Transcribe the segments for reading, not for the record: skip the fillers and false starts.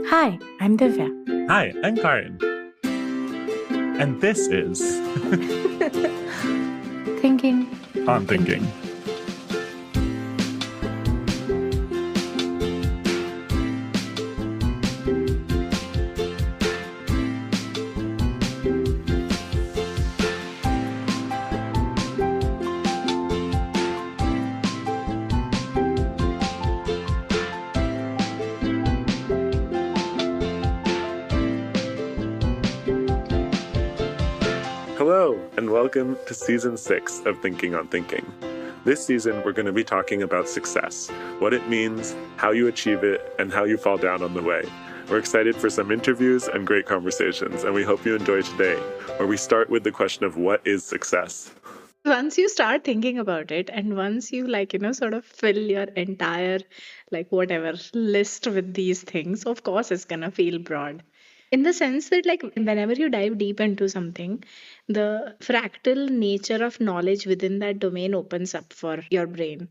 Hi, I'm Divya. Hi, I'm Kahran. And this is Thinking On Thinking. Hello, and welcome to Season 6 of Thinking on Thinking. This season, we're going to be talking about success, what it means, how you achieve it, and how you fall down on the way. We're excited for some interviews and great conversations, and we hope you enjoy today, where we start with the question of what is success? Once you start thinking about it, and once you sort of fill your entire, whatever list with these things, of course, it's gonna feel broad. In the sense that, whenever you dive deep into something, the fractal nature of knowledge within that domain opens up for your brain.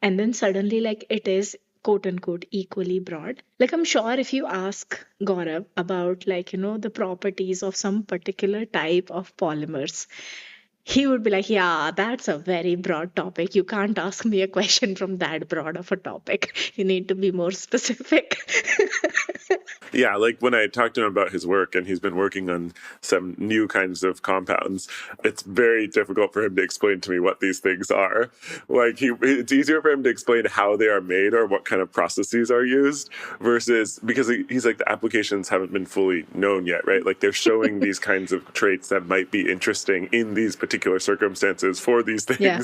And then suddenly, it is quote unquote equally broad. I'm sure if you ask Gaurav about, the properties of some particular type of polymers, he would be like, yeah, that's a very broad topic. You can't ask me a question from that broad of a topic. You need to be more specific. Yeah, like when I talked to him about his work, and he's been working on some new kinds of compounds, it's very difficult for him to explain to me what these things are. It's easier for him to explain how they are made or what kind of processes are used versus, because he's like, the applications haven't been fully known yet, right? Like they're showing these kinds of traits that might be interesting in these particular circumstances for these things. Yeah.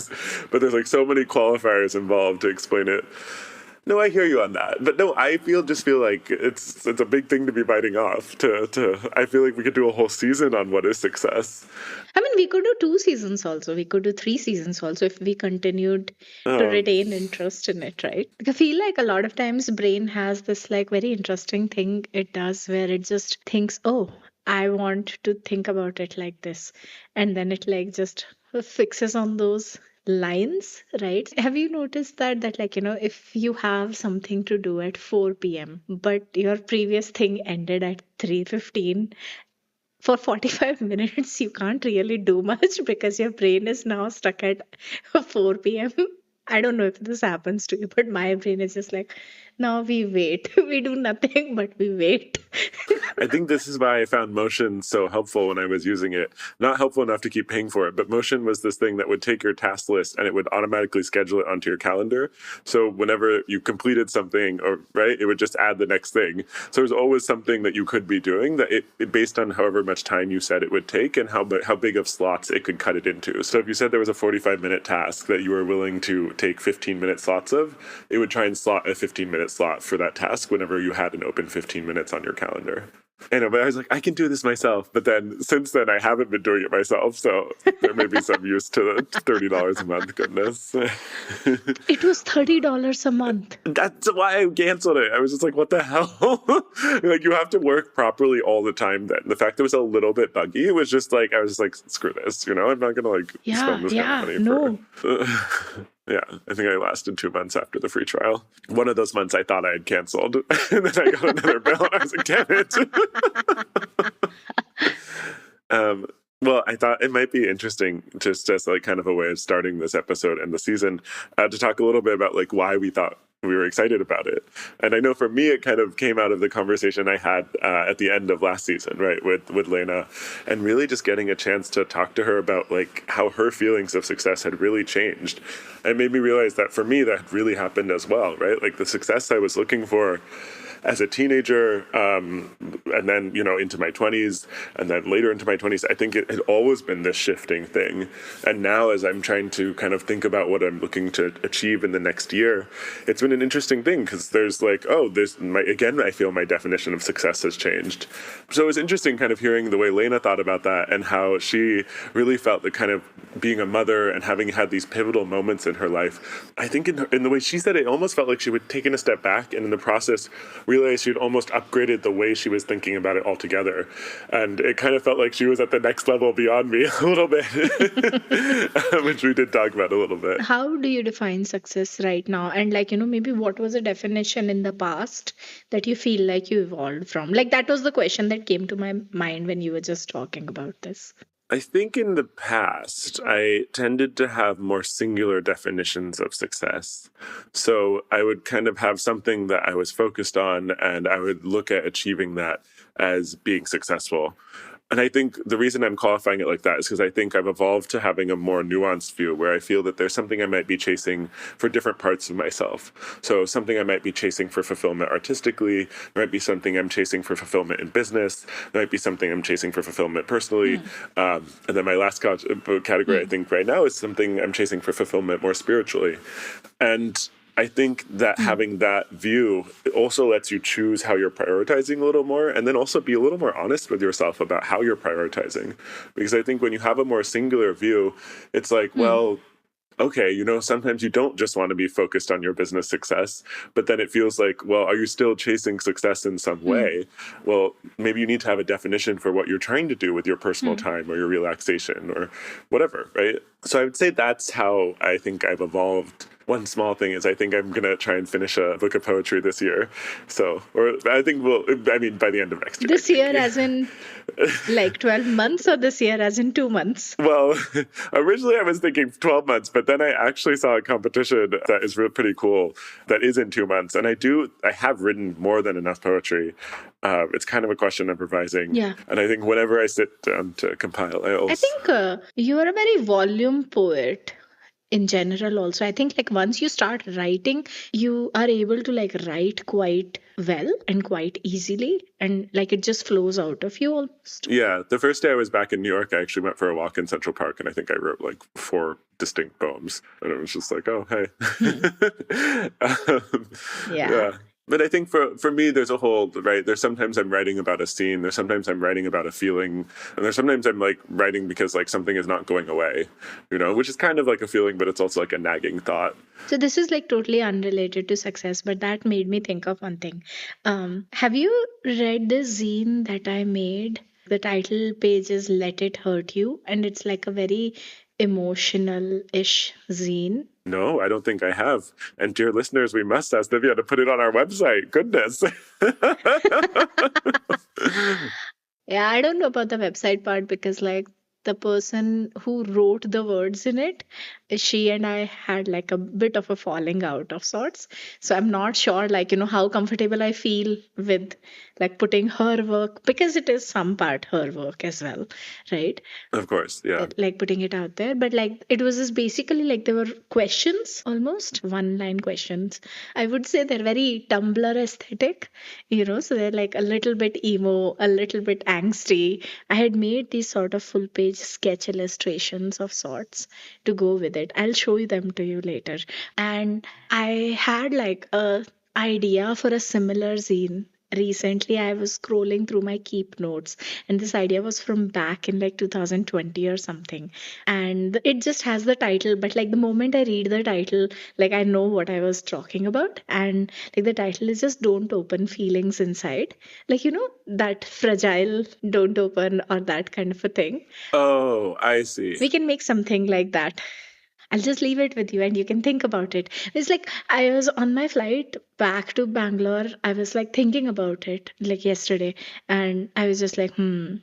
But there's like so many qualifiers involved to explain it. No, I hear you on that. But no, I just feel like it's a big thing to be biting off. I feel like we could do a whole season on what is success. I mean, we could do 2 seasons also. We could do 3 seasons also if we continued to retain interest in it, right? I feel like a lot of times brain has this very interesting thing it does where it just thinks, oh, I want to think about it like this. And then it just fixes on those lines, right? Have you noticed that if you have something to do at 4 p.m. but your previous thing ended at 3:15, for 45 minutes you can't really do much because your brain is now stuck at 4 p.m. I don't know if this happens to you, but my brain is just like, no, we wait. We do nothing, but we wait. I think this is why I found Motion so helpful when I was using it. Not helpful enough to keep paying for it, but Motion was this thing that would take your task list and it would automatically schedule it onto your calendar. So whenever you completed something, it would just add the next thing. So there's always something that you could be doing that it based on however much time you said it would take and how big of slots it could cut it into. So if you said there was a 45-minute task that you were willing to take 15-minute slots of, it would try and slot a 15-minute slot for that task whenever you had an open 15 minutes on your calendar. I know, but I was like, I can do this myself. But then since then, I haven't been doing it myself. So there may be some use to the $30 a month. Goodness. It was $30 a month. That's why I canceled it. I was just like, what the hell? You have to work properly all the time then. The fact that it was a little bit buggy, it was just like, I was just like, screw this. I'm not going to spend this kind of money for... Yeah, I think I lasted 2 months after the free trial. One of those months I thought I had canceled. And then I got another bill and I was like, damn it. Well, I thought it might be interesting just as kind of a way of starting this episode and the season to talk a little bit about why we thought we were excited about it. And I know for me, it kind of came out of the conversation I had at the end of last season, right, with Lena, and really just getting a chance to talk to her about how her feelings of success had really changed. And it made me realize that for me, that really happened as well, right? The success I was looking for as a teenager, and then, into my 20s, and then later into my 20s, I think it had always been this shifting thing. And now as I'm trying to kind of think about what I'm looking to achieve in the next year, it's been an interesting thing because there's I feel my definition of success has changed. So it was interesting kind of hearing the way Lena thought about that and how she really felt that kind of being a mother and having had these pivotal moments in her life. I think in the way she said it almost felt like she would taken a step back and in the process realized she'd almost upgraded the way she was thinking about it altogether. And it kind of felt like she was at the next level beyond me a little bit, which we did talk about a little bit. How do you define success right now? And maybe what was a definition in the past that you feel like you evolved from? Like that was the question that came to my mind when you were just talking about this. I think in the past, I tended to have more singular definitions of success. So I would kind of have something that I was focused on, and I would look at achieving that as being successful. And I think the reason I'm qualifying it like that is because I think I've evolved to having a more nuanced view where I feel that there's something I might be chasing for different parts of myself. So something I might be chasing for fulfillment artistically, there might be something I'm chasing for fulfillment in business, there might be something I'm chasing for fulfillment personally. And then my last category, I think right now, is something I'm chasing for fulfillment more spiritually. And I think that having that view also lets you choose how you're prioritizing a little more, and then also be a little more honest with yourself about how you're prioritizing. Because I think when you have a more singular view, it's like, well, okay, sometimes you don't just want to be focused on your business success, but then it feels like, well, are you still chasing success in some way? Well, maybe you need to have a definition for what you're trying to do with your personal time or your relaxation or whatever, right? So I would say that's how I think I've evolved. One small thing is I think I'm going to try and finish a book of poetry this year. So, or I think by the end of next year. This year as in like 12 months or this year as in 2 months? Well, originally I was thinking 12 months, but then I actually saw a competition that is pretty cool that is in 2 months. And I have written more than enough poetry. It's kind of a question of revising. Yeah. And I think whenever I sit down to compile, I think you are a very volume poet in general also. I think like once you start writing, you are able to like write quite well and quite easily, and like it just flows out of you almost. Yeah, the first day I was back in New York, I actually went for a walk in Central Park, and I think I wrote like 4 distinct poems, and it was just like, oh, hey. Yeah. But I think for me, there's a whole, right, there's sometimes I'm writing about a scene, there's sometimes I'm writing about a feeling, and there's sometimes I'm like writing because like something is not going away, which is kind of like a feeling, but it's also like a nagging thought. So this is like totally unrelated to success, but that made me think of one thing. Have you read this zine that I made? The title page is Let It Hurt You, and it's like a very emotional-ish zine. No, I don't think I have. And dear listeners, we must ask Divya to put it on our website. Goodness. Yeah, I don't know about the website part because like the person who wrote the words in it, she and I had like a bit of a falling out of sorts. So I'm not sure like, how comfortable I feel with like putting her work, because it is some part her work as well, right? Of course, yeah. Like putting it out there. But like it was just basically like there were questions, almost one-line questions. I would say they're very Tumblr aesthetic, so they're like a little bit emo, a little bit angsty. I had made these sort of full page sketch illustrations of sorts to go with it. I'll show you them to you later. And I had like a idea for a similar zine. Recently, I was scrolling through my keep notes, and this idea was from back in like 2020 or something. And it just has the title, but like the moment I read the title, like I know what I was talking about. And like the title is just Don't Open Feelings Inside. Like, that fragile don't open or that kind of a thing. Oh, I see. We can make something like that. I'll just leave it with you and you can think about it. It's like I was on my flight back to Bangalore. I was like thinking about it like yesterday, and I was just like,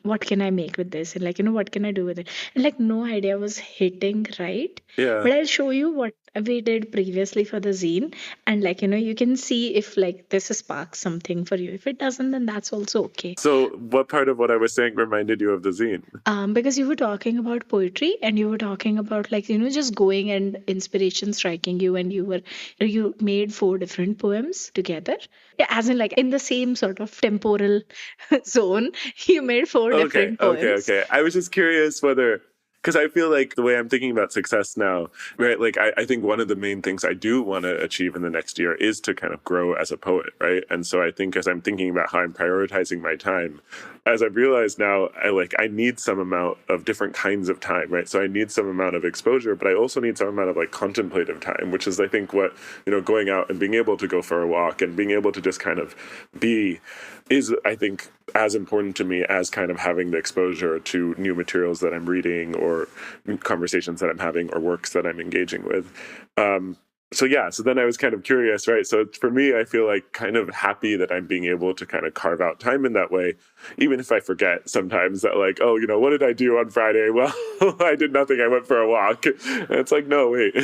what can I make with this? And like, what can I do with it? And like no idea was hitting right. Yeah. But I'll show you what we did previously for the zine, and like, you can see if like this sparks something for you. If it doesn't, then that's also okay. So what part of what I was saying reminded you of the zine? Because you were talking about poetry and you were talking about like, just going and inspiration striking you, and you made 4 different poems together. Yeah, as in like in the same sort of temporal zone, you made 4 different poems. Okay. I was just curious whether Because I feel like the way I'm thinking about success now, right? Like, I think one of the main things I do want to achieve in the next year is to kind of grow as a poet, right? And so I think as I'm thinking about how I'm prioritizing my time, as I've realized now, I need some amount of different kinds of time, right? So I need some amount of exposure, but I also need some amount of like contemplative time, which is I think what, going out and being able to go for a walk and being able to just kind of be is, I think, as important to me as kind of having the exposure to new materials that I'm reading or conversations that I'm having or works that I'm engaging with. So then I was kind of curious, right? So for me, I feel like kind of happy that I'm being able to kind of carve out time in that way, even if I forget sometimes that like, oh, what did I do on Friday? Well, I did nothing. I went for a walk. And it's like, no, wait.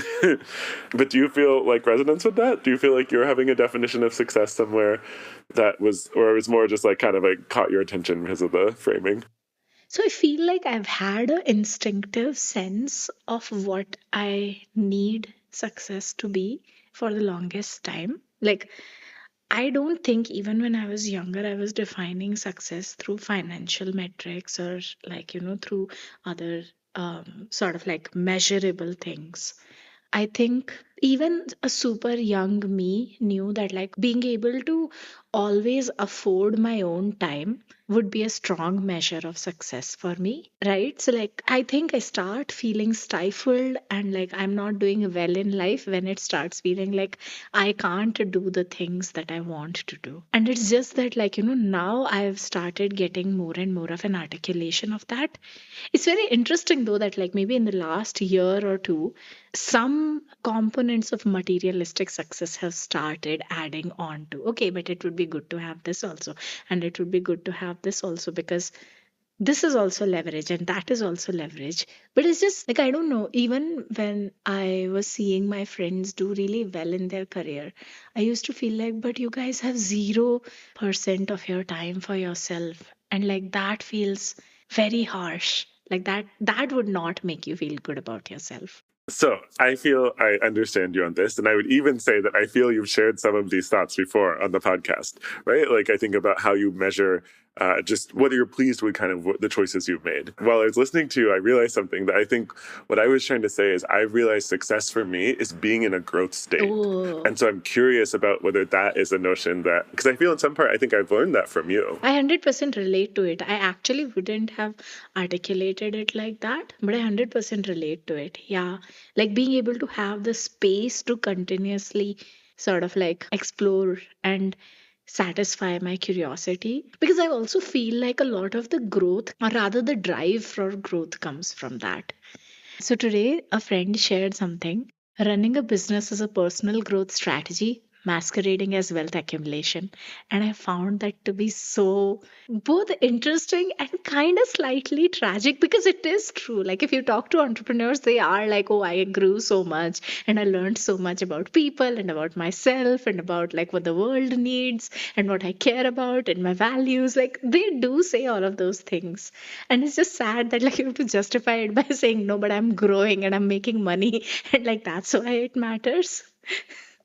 But do you feel like resonance with that? Do you feel like you're having a definition of success somewhere that was, or it was more just like kind of like caught your attention because of the framing? So I feel like I've had an instinctive sense of what I need success to be for the longest time. Like, I don't think even when I was younger, I was defining success through financial metrics or through other sort of like measurable things. I think even a super young me knew that like being able to always afford my own time would be a strong measure of success for me, right? So like I think I start feeling stifled and like I'm not doing well in life when it starts feeling like I can't do the things that I want to do. And it's just that now I've started getting more and more of an articulation of that. It's very interesting though that like maybe in the last year or two, some components of materialistic success have started adding on to, okay, but it would be good to have this also, and it would be good to have this also because this is also leverage and that is also leverage. But it's just like I don't know, even when I was seeing my friends do really well in their career, I used to feel like, but you guys have 0% of your time for yourself, and like that feels very harsh. Like that would not make you feel good about yourself. So I feel I understand you on this. And I would even say that I feel you've shared some of these thoughts before on the podcast, right? Like I think about how you measure just whether you're pleased with kind of the choices you've made. While I was listening to you, I realized something that I think what I was trying to say is I realized success for me is being in a growth state. Oh, And so I'm curious about whether that is a notion that, because I feel in some part, I think I've learned that from you. I 100% relate to it. I actually wouldn't have articulated it like that, but I 100% relate to it. Yeah. Like being able to have the space to continuously sort of like explore and satisfy my curiosity. Because I also feel like a lot of the growth, or rather the drive for growth, comes from that. So today, a friend shared something. Running a business is a personal growth strategy masquerading as wealth accumulation. And I found that to be so both interesting and kind of slightly tragic because it is true. Like, if you talk to entrepreneurs, they are like, oh, I grew so much and I learned so much about people and about myself and about like what the world needs and what I care about and my values. Like, they do say all of those things. And it's just sad that like you have to justify it by saying, no, but I'm growing and I'm making money. And like that's why it matters.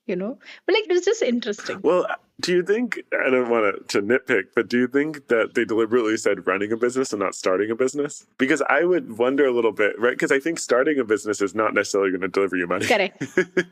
But like it was just interesting. Well, do you think, I don't want to nitpick, but do you think that they deliberately said running a business and not starting a business? Because I would wonder a little bit, right? Because I think starting a business is not necessarily going to deliver you money. Correct.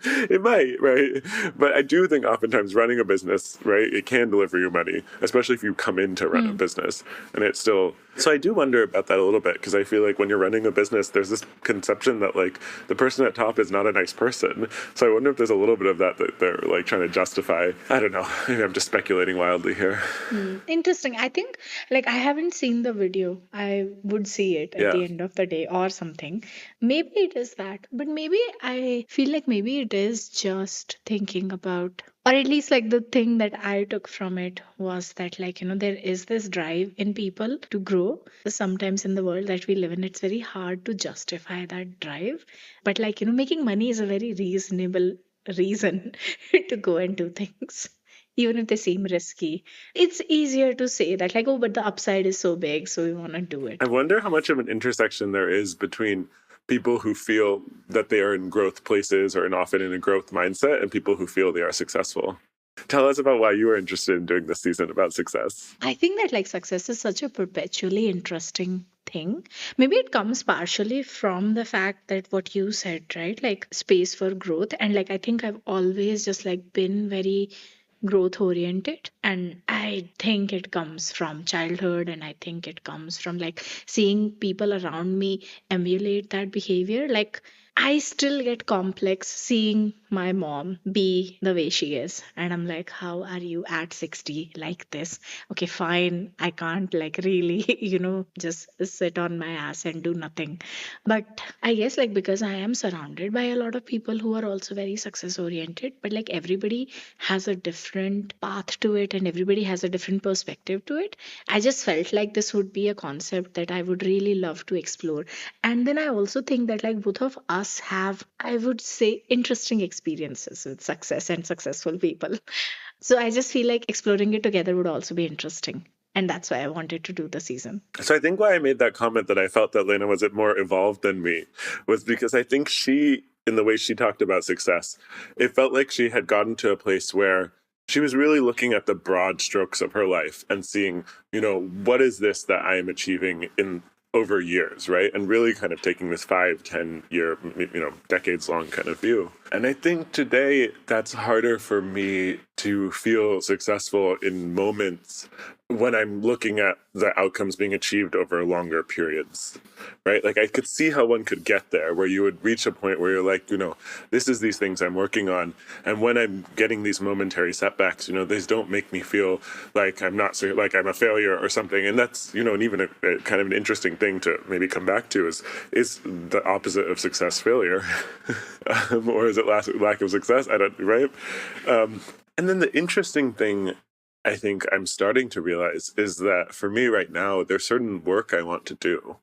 It might, right? But I do think oftentimes running a business, right, it can deliver you money, especially if you come in to run a business. And it's still, so I do wonder about that a little bit because I feel like when you're running a business, there's this conception that like the person at top is not a nice person. So I wonder if there's a little bit of that they're like trying to justify. I don't know. Maybe I'm just speculating wildly here. Interesting. I think like I haven't seen the video. I would see it at Yeah. the end of the day or something. Maybe it is that, but maybe I feel like maybe it is just thinking about, or at least like the thing that I took from it was that like there is this drive in people to grow. Sometimes in the world that we live in, it's very hard to justify that drive. But like making money is a very reasonable reason to go and do things, even if they seem risky. It's easier to say that, like, oh, but the upside is so big, so we want to do I it. wonder how much of an intersection there is between people who feel that they are in growth places or often in a growth mindset and people who feel they are successful. Tell us about why you were interested in doing this season about success. I think that, like, success is such a perpetually interesting thing. Maybe it comes partially from the fact that what you said, right? Like space for growth. And like I think I've always just like been very growth oriented, and I think it comes from childhood, and I think it comes from like seeing people around me emulate that behavior. Like I still get complex seeing my mom be the way she is. And I'm like, how are you at 60 like this? Okay, fine. I can't like really, just sit on my ass and do nothing. But I guess like because I am surrounded by a lot of people who are also very success oriented, but like everybody has a different path to it and everybody has a different perspective to it. I just felt like this would be a concept that I would really love to explore. And then I also think that like both of us have, I would say, interesting experiences with success and successful people. So I just feel like exploring it together would also be interesting. And that's why I wanted to do the season. So I think why I made that comment that I felt that Lena was more evolved than me was because I think she, in the way she talked about success, it felt like she had gotten to a place where she was really looking at the broad strokes of her life and seeing, what is this that I am achieving in over years, right? And really kind of taking this 5, 10 year, decades long kind of view. And I think today that's harder for me to feel successful in moments when I'm looking at the outcomes being achieved over longer periods, right? Like I could see how one could get there where you would reach a point where you're like, this is these things I'm working on. And when I'm getting these momentary setbacks, these don't make me feel like I'm not, like I'm a failure or something. And that's, and even a kind of an interesting thing to maybe come back to is the opposite of success failure. Or is it lack of success? I don't, right? And then the interesting thing I think I'm starting to realize is that for me right now, there's certain work I want to do.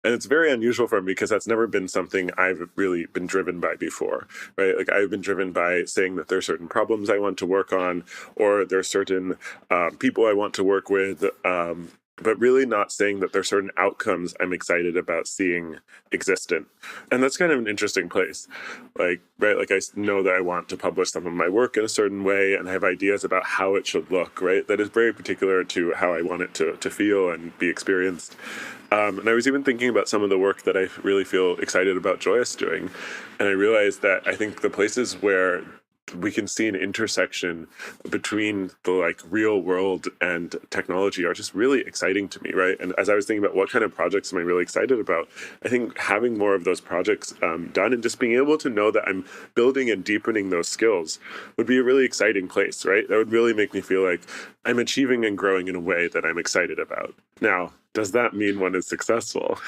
And it's very unusual for me because that's never been something I've really been driven by before, right? Like I've been driven by saying that there are certain problems I want to work on, or there's certain people I want to work with, but really not saying that there's certain outcomes I'm excited about seeing existent. And that's kind of an interesting place. Like, right, like I know that I want to publish some of my work in a certain way and I have ideas about how it should look, right? That is very particular to how I want it to feel and be experienced. And I was even thinking about some of the work that I really feel excited about Joyous doing. And I realized that I think the places where we can see an intersection between the like real world and technology are just really exciting to me, right? And as I was thinking about what kind of projects am I really excited about, I think having more of those projects done and just being able to know that I'm building and deepening those skills would be a really exciting place, right? That would really make me feel like I'm achieving and growing in a way that I'm excited about. Now, does that mean one is successful?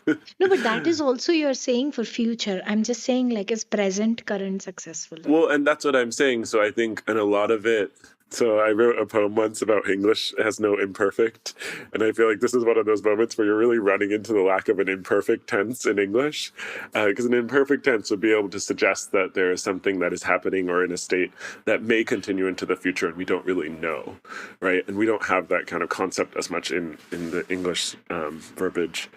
No, but that is also you're saying for future. I'm just saying like is present, current successful. Well, and that's what I'm saying. So I think, and a lot of it, so I wrote a poem once about English has no imperfect. And I feel like this is one of those moments where you're really running into the lack of an imperfect tense in English. Because an imperfect tense would be able to suggest that there is something that is happening or in a state that may continue into the future and we don't really know, right? And we don't have that kind of concept as much in the English verbiage.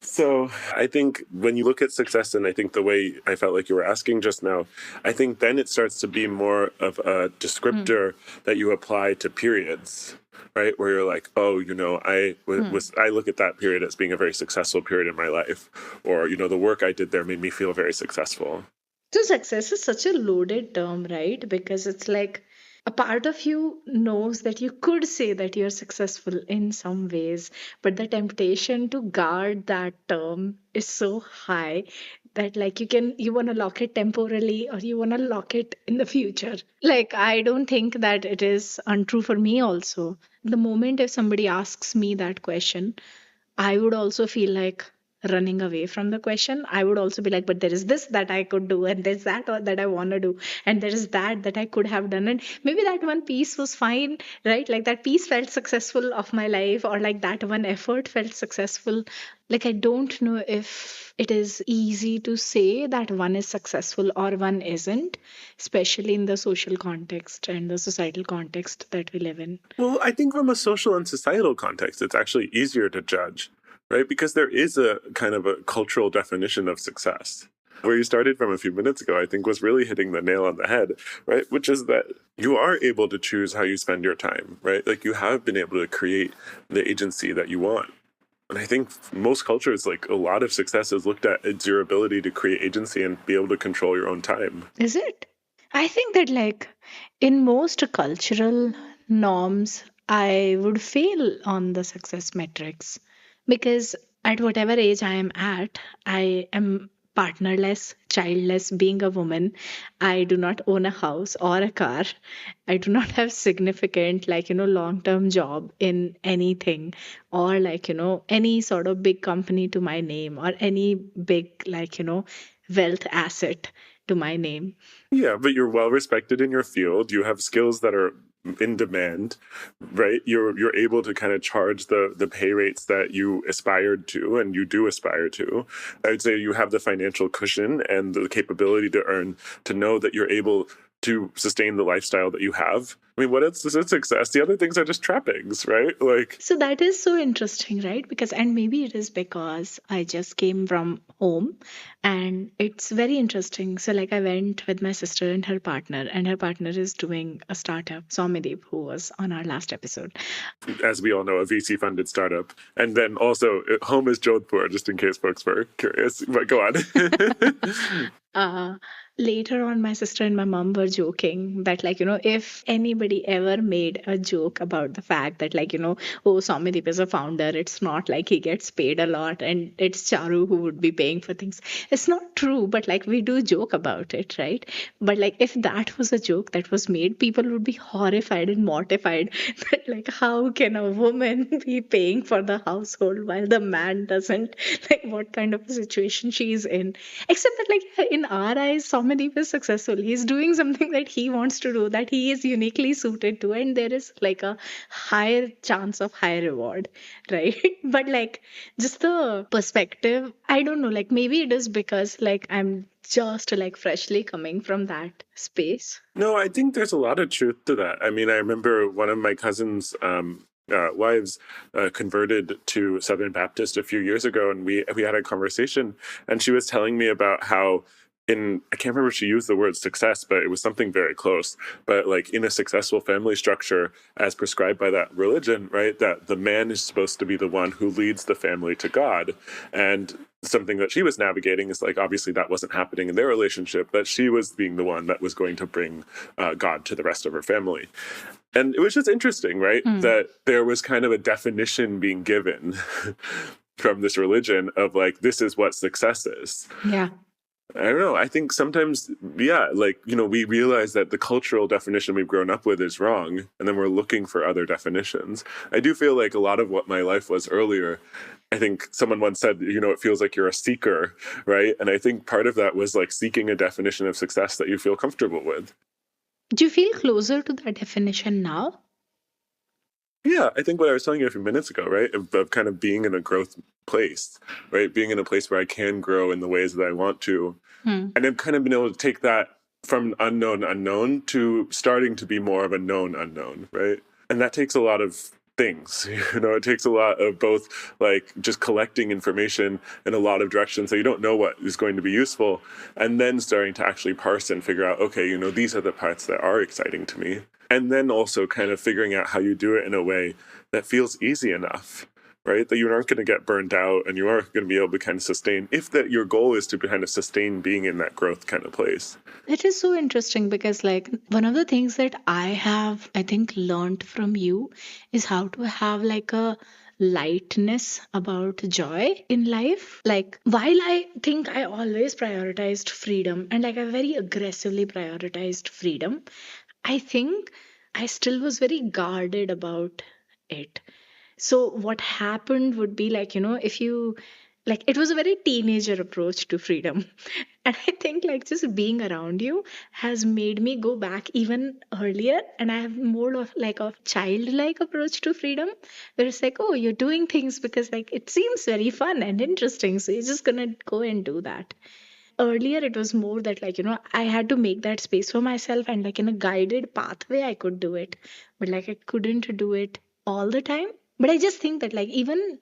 So I think when you look at success, and I think the way I felt like you were asking just now, I think then it starts to be more of a descriptor that you apply to periods, right? Where you're like, oh, I look at that period as being a very successful period in my life, or the work I did there made me feel very successful. So success is such a loaded term, right? Because it's like a part of you knows that you could say that you're successful in some ways, but the temptation to guard that term is so high that like you want to lock it temporarily or you want to lock it in the future. Like I don't think that it is untrue for me also. The moment if somebody asks me that question, I would also feel like running away from the question. I would also be like, but there is this that I could do, and there's that I want to do, and there is that I could have done. And maybe that one piece was fine, right? Like that piece felt successful of my life, or like that one effort felt successful. Like, I don't know if it is easy to say that one is successful or one isn't, especially in the social context and the societal context that we live in. Well, I think from a social and societal context, it's actually easier to judge, right? Because there is a kind of a cultural definition of success. Where you started from a few minutes ago, I think was really hitting the nail on the head, right? Which is that you are able to choose how you spend your time, right? Like you have been able to create the agency that you want. And I think most cultures, like a lot of success is looked at as your ability to create agency and be able to control your own time. Is it? I think that, like, in most cultural norms, I would fail on the success metrics because at whatever age I am at, I am partnerless, childless, being a woman. I do not own a house or a car. I do not have significant, like, long term job in anything or, like, any sort of big company to my name or any big, like, wealth asset to my name. Yeah, but you're well respected in your field. You have skills that are in demand, right? You're able to kind of charge the pay rates that you aspired to, and you do aspire to. I would say you have the financial cushion and the capability to earn, to know that you're able to sustain the lifestyle that you have. I mean, what else is it success? The other things are just trappings, right? Like, So that is so interesting, right? Because, and maybe it is because I just came from home and it's very interesting. So, like, I went with my sister and her partner is doing a startup, Somideep, who was on our last episode. as we all know, a VC funded startup. And then also, home is Jodhpur, just in case folks were curious. But go on. uh, Later on, my sister and my mom were joking that, like, if anybody ever made a joke about the fact that, like, oh, Somideep is a founder, it's not like he gets paid a lot and it's Charu who would be paying for things. It's not true, but like we do joke about it, right? But like if that was a joke that was made, people would be horrified and mortified that, like, how can a woman be paying for the household while the man doesn't? Like, what kind of a situation she's in? Except that, like, in our eyes, Somadeep is successful. He's doing something that he wants to do, that he is uniquely suited to, and there is like a higher chance of high reward, right? But like, just the perspective, I don't know, like maybe it is because like I'm just like freshly coming from that space. No, I think there's a lot of truth to that. I mean, I remember one of my cousins' wives converted to Southern Baptist a few years ago, and we had a conversation, and she was telling me about how in I can't remember if she used the word success, but it was something very close. But like in a successful family structure, as prescribed by that religion, right, that the man is supposed to be the one who leads the family to God, and something that she was navigating is like obviously that wasn't happening in their relationship, but she was being the one that was going to bring God to the rest of her family. And it was just interesting, right, that there was kind of a definition being given from this religion of like, this is what success is. Yeah. I don't know. I think sometimes, yeah, like, we realize that the cultural definition we've grown up with is wrong, and then we're looking for other definitions. I do feel like a lot of what my life was earlier, I think someone once said, it feels like you're a seeker, right? And I think part of that was like seeking a definition of success that you feel comfortable with. Do you feel closer to that definition now? Yeah, I think what I was telling you a few minutes ago, right, of kind of being in a growth place, right, being in a place where I can grow in the ways that I want to. And I've kind of been able to take that from unknown to starting to be more of a known unknown, right? And that takes a lot of things. It takes a lot of both like just collecting information in a lot of directions so you don't know what is going to be useful, and then starting to actually parse and figure out, okay, these are the parts that are exciting to me. And then also kind of figuring out how you do it in a way that feels easy enough, right? That you aren't going to get burned out and you are going to be able to kind of sustain, if that your goal is to kind of sustain being in that growth kind of place. It is so interesting because, like, one of the things that I have, I think, learned from you is how to have like a lightness about joy in life. Like, while I think I always prioritized freedom and like I very aggressively prioritized freedom, I think I still was very guarded about it. So what happened would be like, if you like it was a very teenager approach to freedom. And I think like just being around you has made me go back even earlier and I have more of like a childlike approach to freedom where it's like, oh, you're doing things because like it seems very fun and interesting. So you're just gonna go and do that. Earlier it was more that like I had to make that space for myself and like in a guided pathway I could do it, but like I couldn't do it all the time. But I just think that like even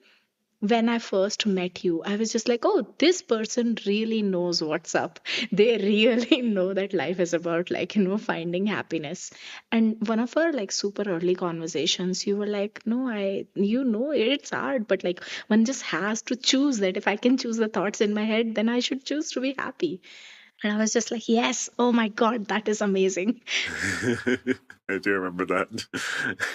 when I first met you, I was just like, oh, this person really knows what's up. They really know that life is about, like, finding happiness. And one of our like super early conversations, you were like, no, it's hard, but like one just has to choose that. If I can choose the thoughts in my head, then I should choose to be happy. And I was just like, yes, oh my God, that is amazing. I do remember that.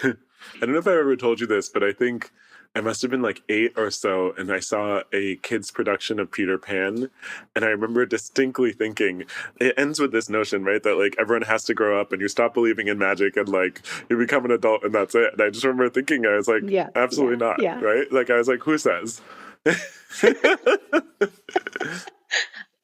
I don't know if I ever told you this, but I think I must have been like 8 or so, and I saw a kid's production of Peter Pan. And I remember distinctly thinking, it ends with this notion, right? That like everyone has to grow up and you stop believing in magic and like you become an adult and that's it. And I just remember thinking, I was like, Yeah, absolutely yeah, not, yeah. right? Like I was like, who says?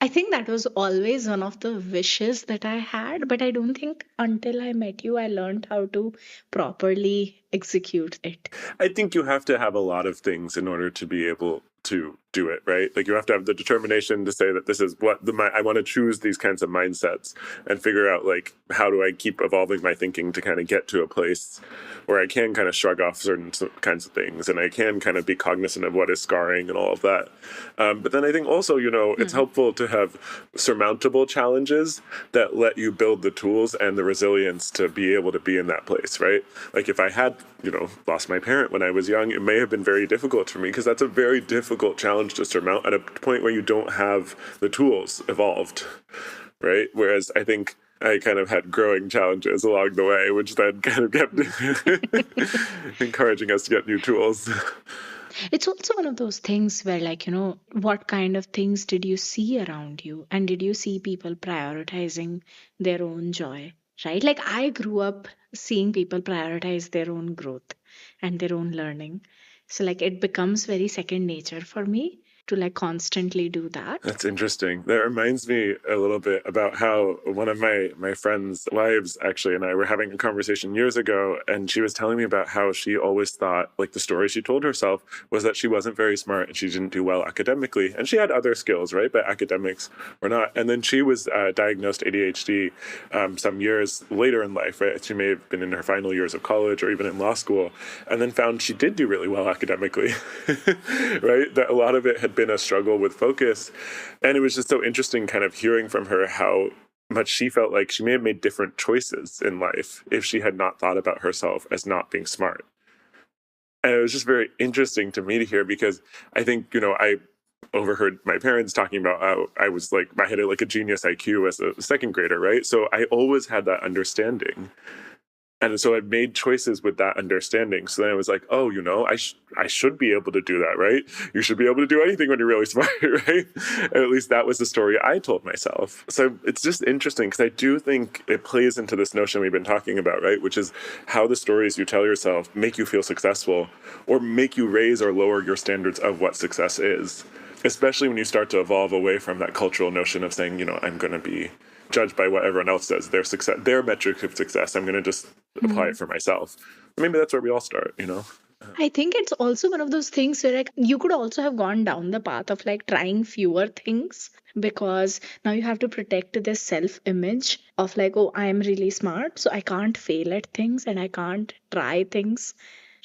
I think that was always one of the wishes that I had, but I don't think until I met you, I learned how to properly execute it. I think you have to have a lot of things in order to be able to do it, right? Like you have to have the determination to say that this is what I want to choose these kinds of mindsets and figure out like how do I keep evolving my thinking to kind of get to a place where I can kind of shrug off certain kinds of things and I can kind of be cognizant of what is scarring and all of that. But then I think also, it's Hmm. helpful to have surmountable challenges that let you build the tools and the resilience to be able to be in that place, right? Like if I had, lost my parent when I was young, it may have been very difficult for me because that's a very difficult challenge to surmount at a point where you don't have the tools evolved, right? Whereas I think I kind of had growing challenges along the way, which then kind of kept encouraging us to get new tools. It's also one of those things where, like, what kind of things did you see around you? And did you see people prioritizing their own joy, right? Like, I grew up seeing people prioritize their own growth and their own learning. So, like, it becomes very second nature for me to, like, constantly do that. That's interesting. That reminds me a little bit about how one of my friends' wives actually and I were having a conversation years ago, and she was telling me about how she always thought, like the story she told herself was that she wasn't very smart and she didn't do well academically, and she had other skills, right? But academics were not. And then she was diagnosed ADHD some years later in life, right? She may have been in her final years of college or even in law school, and then found she did do really well academically, right? That a lot of it had been a struggle with focus. And it was just so interesting kind of hearing from her how much she felt like she may have made different choices in life if she had not thought about herself as not being smart. And it was just very interesting to me to hear because I think, I overheard my parents talking about how I was like, I had like a genius IQ as a second grader, right? So I always had that understanding. And so I made choices with that understanding. So then I was like, oh, I should be able to do that, right? You should be able to do anything when you're really smart, right? And at least that was the story I told myself. So it's just interesting because I do think it plays into this notion we've been talking about, right? Which is how the stories you tell yourself make you feel successful or make you raise or lower your standards of what success is. Especially when you start to evolve away from that cultural notion of saying, I'm going to be judged by what everyone else does, their success, their metric of success. I'm going to just apply it Hmm. for myself. Maybe that's where we all start. I think it's also one of those things where, like, you could also have gone down the path of like trying fewer things because now you have to protect this self image of like, oh, I'm really smart, so I can't fail at things and I can't try things.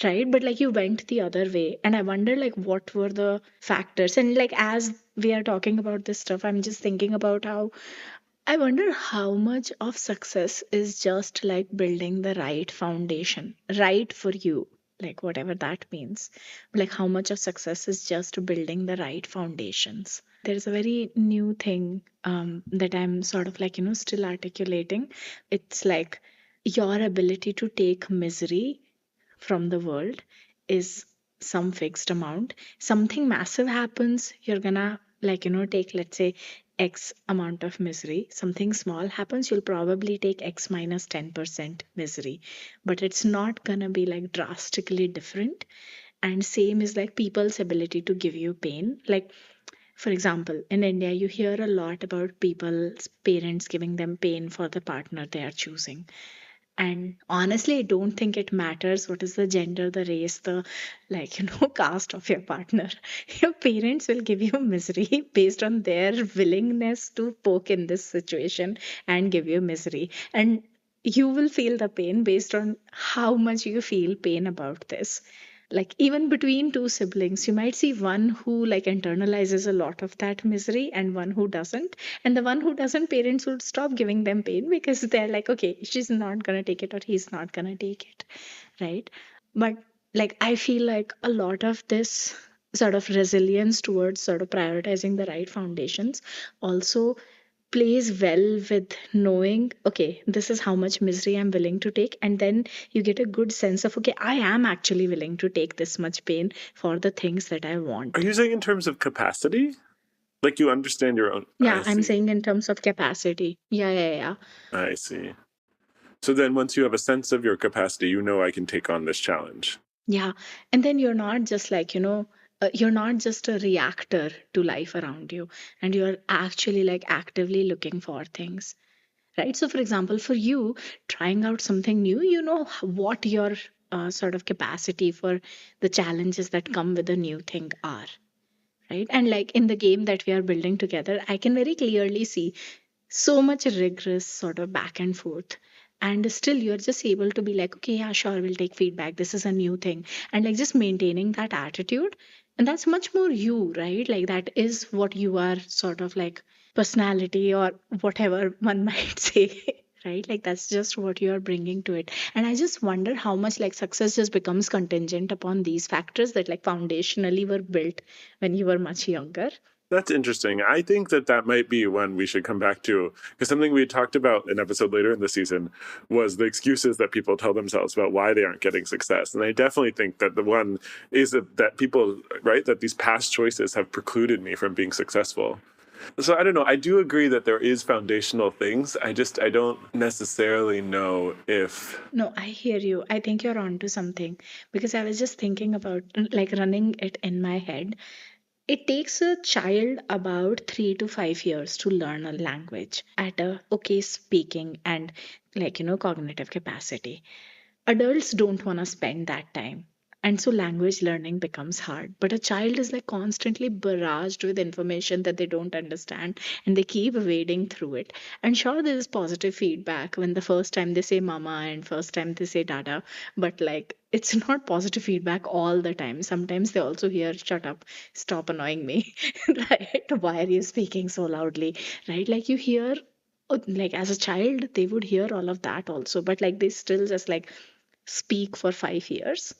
Right. But like you went the other way. And I wonder, like, what were the factors? And like, as we are talking about this stuff, I'm just thinking about how I wonder how much of success is just like building the right foundation, right for you, like whatever that means. Like how much of success is just building the right foundations. There's a very new thing that I'm sort of like, still articulating. It's like your ability to take misery from the world is some fixed amount. Something massive happens, you're gonna like, take, let's say, X amount of misery. Something small happens, you'll probably take X minus 10% misery. But it's not gonna be like drastically different. And same is like people's ability to give you pain. Like, for example, in India, you hear a lot about people's parents giving them pain for the partner they are choosing. And honestly, I don't think it matters what is the gender, the race, the like, caste of your partner. Your parents will give you misery based on their willingness to poke in this situation and give you misery. And you will feel the pain based on how much you feel pain about this. Like even between two siblings, you might see one who like internalizes a lot of that misery and one who doesn't. And the one who doesn't, parents would stop giving them pain because they're like, okay, she's not gonna take it or he's not gonna take it, right? But like I feel like a lot of this sort of resilience towards sort of prioritizing the right foundations also plays well with knowing, okay, this is how much misery I'm willing to take. And then you get a good sense of, okay, I am actually willing to take this much pain for the things that I Are want. you saying in terms of capacity? Like you understand your own. I Yeah, I'm see. saying in terms of capacity. Yeah. I see. So then once you have a sense of your capacity, you know I can take on this challenge. Yeah. And then you're not just like, you're not just a reactor to life around you, and you're actually like actively looking for things. Right. So, for example, for you, trying out something new, you know what your sort of capacity for the challenges that come with a new thing are. Right. And like in the game that we are building together, I can very clearly see so much rigorous sort of back and forth. And still, you're just able to be like, okay, yeah, sure, we'll take feedback. This is a new thing. And like just maintaining that attitude. And that's much more you, right? Like that is what you are sort of like personality or whatever one might say. Right, like that's just what you are bringing to it. And I just wonder how much like success just becomes contingent upon these factors that like foundationally were built when you were much younger. That's interesting. I think that that might be one we should come back to because something we talked about an episode later in the season was the excuses that people tell themselves about why they aren't getting success. And I definitely think that the one is that people, right, that these past choices have precluded me from being successful. So I don't know. I do agree that there is foundational things. I don't necessarily know if. No, I hear you. I think you're onto something because I was just thinking about like running it in my head. It takes a child about 3 to 5 years to learn a language at a okay speaking and like cognitive capacity. Adults don't want to spend that time, and so language learning becomes hard, but a child is like constantly barraged with information that they don't understand, and they keep wading through it. And sure, there is positive feedback when the first time they say mama and first time they say dada, but like it's not positive feedback all the time. Sometimes they also hear shut up, stop annoying me. Right, why are you speaking so loudly? Right, like you hear, like as a child they would hear all of that also, but like they still just like speak for 5 years.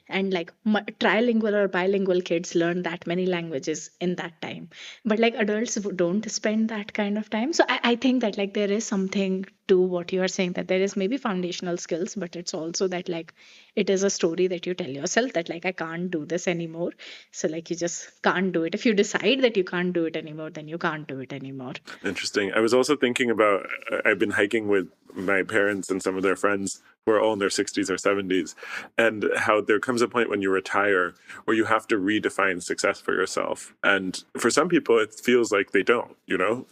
And like trilingual or bilingual kids learn that many languages in that time, but like adults don't spend that kind of time. So I think that like there is something to what you are saying, that there is maybe foundational skills, but it's also that like it is a story that you tell yourself that like I can't do this anymore. So like you just can't do it. If you decide that you can't do it anymore, then you can't do it anymore. Interesting. I was also thinking about I've been hiking with my parents and some of their friends who are all in their 60s or 70s, and how there comes a point when you retire where you have to redefine success for yourself. And for some people, it feels like they don't,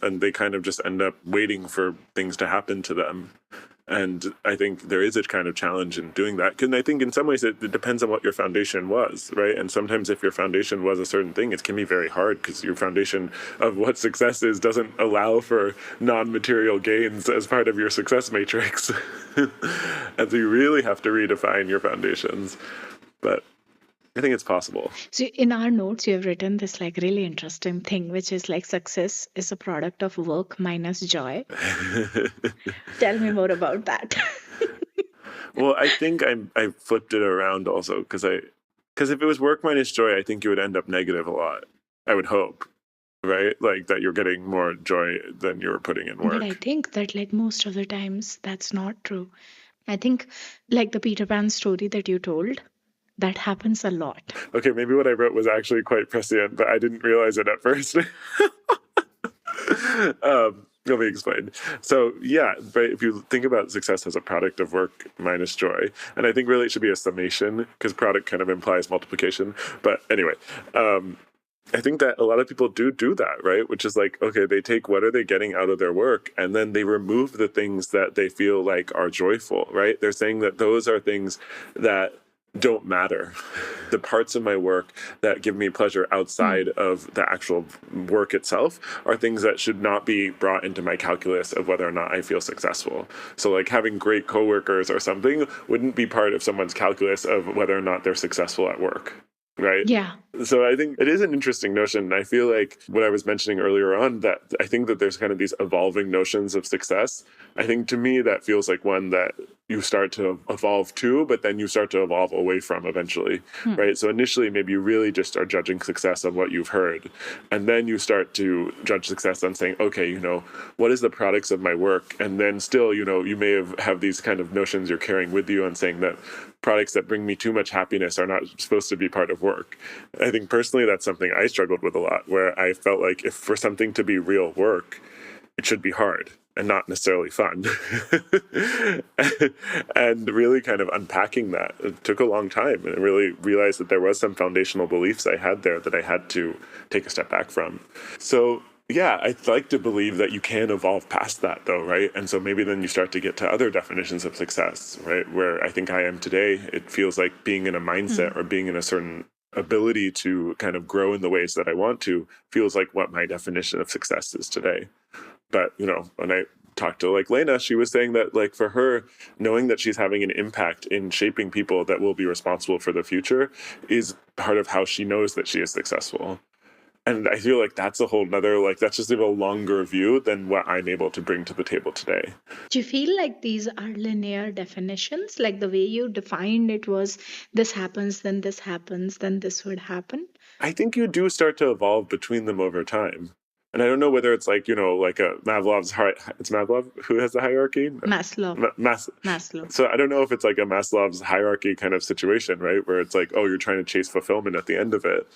and they kind of just end up waiting for things to happen to them. And I think there is a kind of challenge in doing that. Because I think in some ways it depends on what your foundation was, right? And sometimes if your foundation was a certain thing, it can be very hard because your foundation of what success is doesn't allow for non-material gains as part of your success matrix. And so you really have to redefine your foundations. But I think it's possible. So in our notes, you have written this like really interesting thing, which is like success is a product of work minus joy. Tell me more about that. Well, I think I flipped it around also because if it was work minus joy, I think you would end up negative a lot. I would hope, right? Like that you're getting more joy than you're putting in But I work. think that like most of the times that's not true. I think like the Peter Pan story that you told, that happens a lot. Okay, maybe what I wrote was actually quite prescient, but I didn't realize it at first. Let me explain. So, yeah, but if you think about success as a product of work minus joy, and I think really it should be a summation because product kind of implies multiplication. But anyway, I think that a lot of people do that, right? Which is like, okay, they take what are they getting out of their work, and then they remove the things that they feel like are joyful, right? They're saying that those are things that don't matter. The parts of my work that give me pleasure outside of the actual work itself are things that should not be brought into my calculus of whether or not I feel successful. So like having great coworkers or something wouldn't be part of someone's calculus of whether or not they're successful at work. Right. Yeah. So I think it is an interesting notion. I feel like what I was mentioning earlier on, that I think that there's kind of these evolving notions of success. I think to me that feels like one that you start to evolve to, but then you start to evolve away from eventually, right? So initially, maybe you really just are judging success on what you've heard. And then you start to judge success on saying, okay, you know, what is the products of my work? And then still, you know, you may have these kind of notions you're carrying with you and saying that products that bring me too much happiness are not supposed to be part of work. I think personally that's something I struggled with a lot, where I felt like if for something to be real work, it should be hard and not necessarily fun. And really kind of unpacking that, it took a long time, and I really realized that there was some foundational beliefs I had there that I had to take a step back from. So yeah, I'd like to believe that you can evolve past that, though, right? And so maybe then you start to get to other definitions of success, right? Where I think I am today, it feels like being in a mindset or being in a certain ability to kind of grow in the ways that I want to feels like what my definition of success is today. But, you know, when I talked to like Lena, she was saying that like for her, knowing that she's having an impact in shaping people that will be responsible for the future is part of how she knows that she is successful. And I feel like that's a whole nother, like, that's just a longer view than what I'm able to bring to the table today. Do you feel like these are linear definitions? Like the way you defined it was this happens, then this happens, then this would happen? I think you do start to evolve between them over time. And I don't know whether it's like, you know, like a Maslow's, it's Maslow who has the hierarchy? Maslow. Maslow. So I don't know if it's like a Maslow's hierarchy kind of situation, right? Where it's like, oh, you're trying to chase fulfillment at the end of it.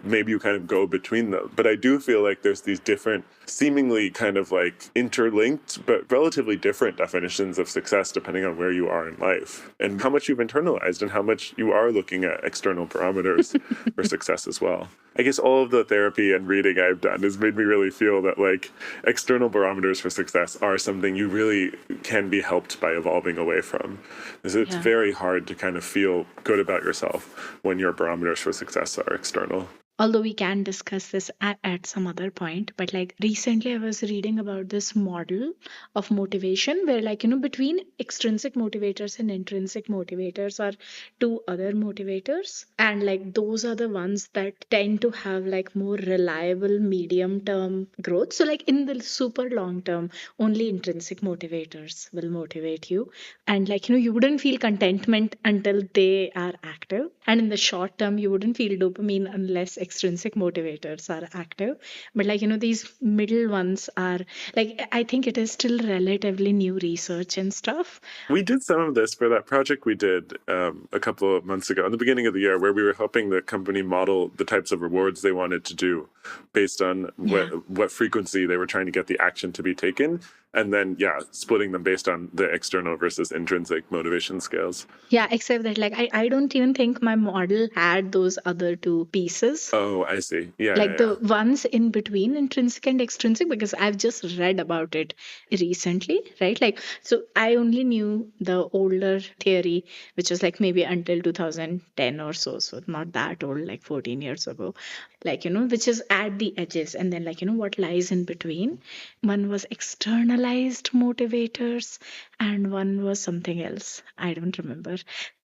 Maybe you kind of go between them. But I do feel like there's these different, seemingly kind of like interlinked, but relatively different definitions of success depending on where you are in life and how much you've internalized and how much you are looking at external parameters for success as well. I guess all of the therapy and reading I've done has made me really feel that like external barometers for success are something you really can be helped by evolving away from. Because it's very hard to kind of feel good about yourself when your barometers for success are external. Although we can discuss this at some other point, but like recently I was reading about this model of motivation where like, you know, between extrinsic motivators and intrinsic motivators are two other motivators. And like those are the ones that tend to have like more reliable medium term growth. So like in the super long term, only intrinsic motivators will motivate you. And like, you know, you wouldn't feel contentment until they are active. And in the short term, you wouldn't feel dopamine unless extrinsic motivators are active. But like, you know, these middle ones are like, I think it is still relatively new research and stuff. We did some of this for that project we did a couple of months ago in the beginning of the year, where we were helping the company model the types of rewards they wanted to do based on what frequency they were trying to get the action to be taken. And then, splitting them based on the external versus intrinsic motivation scales. Yeah, except that like I don't even think my model had those other two pieces. Oh, I see. Yeah. Like the ones in between intrinsic and extrinsic, because I've just read about it recently, right? Like, so I only knew the older theory, which was like maybe until 2010 or so. So not that old, like 14 years ago. Like, you know, which is at the edges. And then like, you know, what lies in between. One was externalized motivators and one was something else. I don't remember.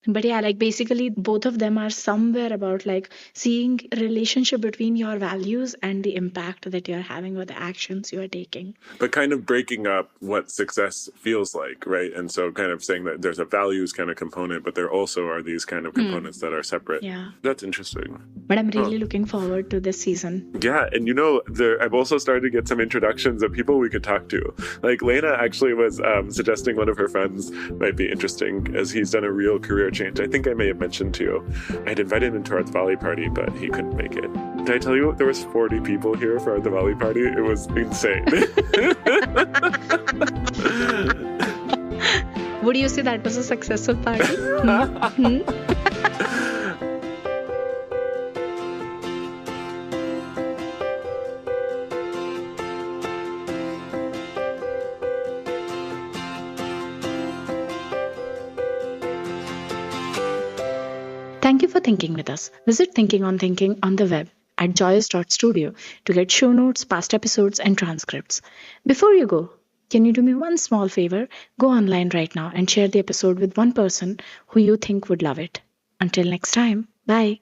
But yeah, like basically both of them are somewhere about like seeing relationship between your values and the impact that you're having or the actions you are taking. But kind of breaking up what success feels like, right? And so kind of saying that there's a values kind of component, but there also are these kind of components that are separate. Yeah. That's interesting. But I'm really looking forward to this season. Yeah. And you know, I've also started to get some introductions of people we could talk to. Like Lena actually was suggesting one of her friends might be interesting, as he's done a real career change. I think I may have mentioned to you. I'd invited him to our Diwali party, but he couldn't make it. Did I tell you there was 40 people here for our Diwali party? It was insane. Would you say that was a successful party? Thank you for thinking with us. Visit Thinking on Thinking on the web at joyous.studio to get show notes, past episodes, and transcripts. Before you go, can you do me one small favor? Go online right now and share the episode with one person who you think would love it. Until next time, bye.